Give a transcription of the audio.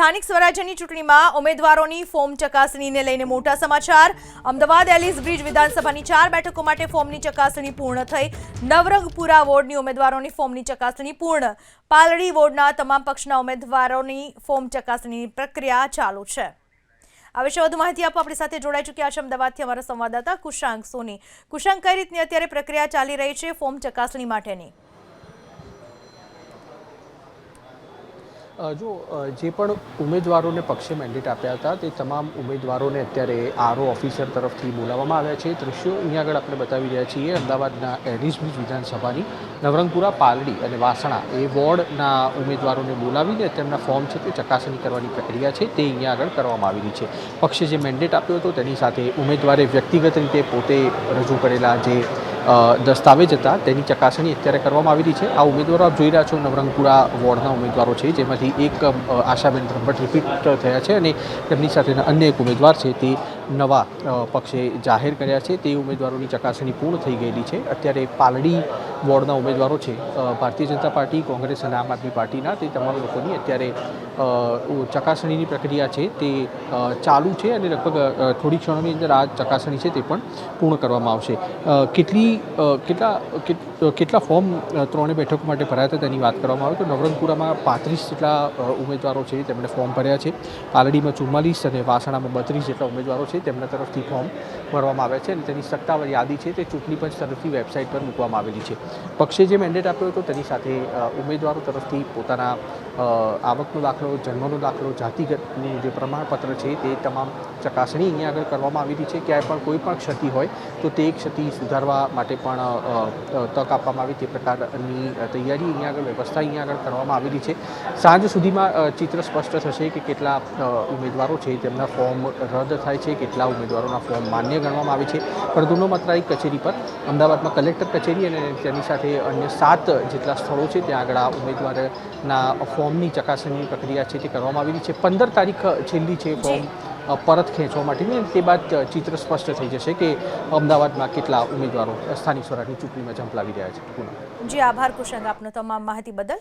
સ્થાનિક સ્વરાજ્યની ચૂંટણીમાં ઉમેદવારોની ફોર્મ ચકાસણીને લઈને મોટા સમાચાર। અમદાવાદ એલિસ બ્રિજ વિધાનસભાની 4 બેઠકો માટે ફોર્મની ચકાસણી પૂર્ણ થઈ। નવરંગપુરા વોર્ડની ઉમેદવારોની ફોર્મની ચકાસણી પૂર્ણ। પાલડી વોર્ડના તમામ પક્ષના ઉમેદવારોની ફોર્મ ચકાસણીની પ્રક્રિયા ચાલુ છે। આ વિશે વધુ માહિતી આપવા આપણી સાથે જોડાઈ ચૂક્યા છે અમદાવાદથી અમારા સંવાદદાતા કુશાંક સોની। કુશાંક, કઈ રીતની અત્યારે પ્રક્રિયા ચાલી રહી છે ફોર્મ ચકાસણી માટેની? जो जे पण उम्मीदवारों पक्षे मेन्डेट आप्या था ते तमाम उम्मीदवारों ने अत्यारे आरओ ऑफिसर तरफथी बोलाववामां आव्या छे। दृश्यों अहींया आगळ आपणे बतावी रह्या छीए। अमदावादना एलिस ब्रिज विधानसभानी नवरंगपुरा, पालड़ी अने वासणा ए वोर्डना उम्मीदवारों बोलावीने तेमना फॉर्म छे ते चकासणी करवानी प्रक्रिया छे ते अहींया आगळ करवामां आवी रही छे। पक्षे जे मेन्डेट आप्यो हतो तेनी साथे उम्मीदवारे व्यक्तिगत रीते पोते रजू करेला जे दस्तावेज था तेनी चकासणी अत्यारे करवामां आवी रही छे। आ उम्मीदवारो आप जोई रह्या छो नवरंगपुरा वोर्डना उम्मीदवारो छे, जेमांथी एक आशाबेन ब्रह्मभट्ट रिपीट थया छे अने तेमनी साथेना अन्य एक उम्मीदवार छे ते नवा पक्षे जाहेर कर्या छे। ते उम्मीदवारोनी चकासणी पूर्ण थई गयेली छे। अत्यारे पालड़ी वोर्डना उम्मीदवारो छे भारतीय जनता पार्टी, कांग्रेस अने आम आदमी पार्टीना ते तमाम लोकोनी अत्यारे चकासणीनी प्रक्रिया छे ते चालू छे अने लगभग थोड़ी क्षणोनी अंदर आ चकासणी छे ते पण पूर्ण करवामां आवशे। કેટલા ફોર્મ ત્રણે બેઠકો માટે ભરાયા હતા તેની વાત કરવામાં આવે તો નવરંગપુરામાં 35 જેટલા ઉમેદવારો છે તેમણે ફોર્મ ભર્યા છે। પાલડીમાં 44 અને વાસણામાં 32 જેટલા ઉમેદવારો છે તેમના તરફથી ફોર્મ ભરવામાં આવ્યા છે અને તેની સત્તાવાર યાદી છે તે ચૂંટણી પંચ તરફથી વેબસાઇટ પર મૂકવામાં આવેલી છે। પક્ષે જે મેન્ડેટ આપ્યો હતો તેની સાથે ઉમેદવારો તરફથી પોતાના આવકનો દાખલો, જન્મનો દાખલો, જાતિગતનું જે પ્રમાણપત્ર છે તે તમામ ચકાસણી અહીંયા આગળ કરવામાં આવી રહી છે। ક્યાંય પણ કોઈ પણ ક્ષતિ હોય તો તે ક્ષતિ સુધારવા માટે પણ તક આપવામાં આવે તે પ્રકારની તૈયારી અહીંયા આગળ વ્યવસ્થા અહીંયા આગળ કરવામાં આવેલી છે। સાંજ સુધીમાં ચિત્ર સ્પષ્ટ થશે કે કેટલા ઉમેદવારો છે તેમના ફોર્મ રદ થાય છે, કેટલા ઉમેદવારોના ફોર્મ માન્ય ગણવામાં આવે છે। પરંતુ નોમતરાઈ કચેરી પર અમદાવાદમાં કલેક્ટર કચેરી અને તેની સાથે અન્ય 7 જેટલા સ્થળો છે ત્યાં આગળ આ ઉમેદવારના ફોર્મની ચકાસણીની પ્રક્રિયા છે તે કરવામાં આવેલી છે। 15 તારીખ છેલ્લી છે ફોર્મ પરત ખેંચવા માટેની। તે બાદ ચિત્ર સ્પષ્ટ થઈ જશે કે અમદાવાદમાં કેટલા ઉમેદવારો સ્થાનિક સ્વરાજની ચૂંટણીમાં ઝંપલાવી રહ્યા છે। જી આભાર કુશાંક આપનો તમામ માહિતી બદલ।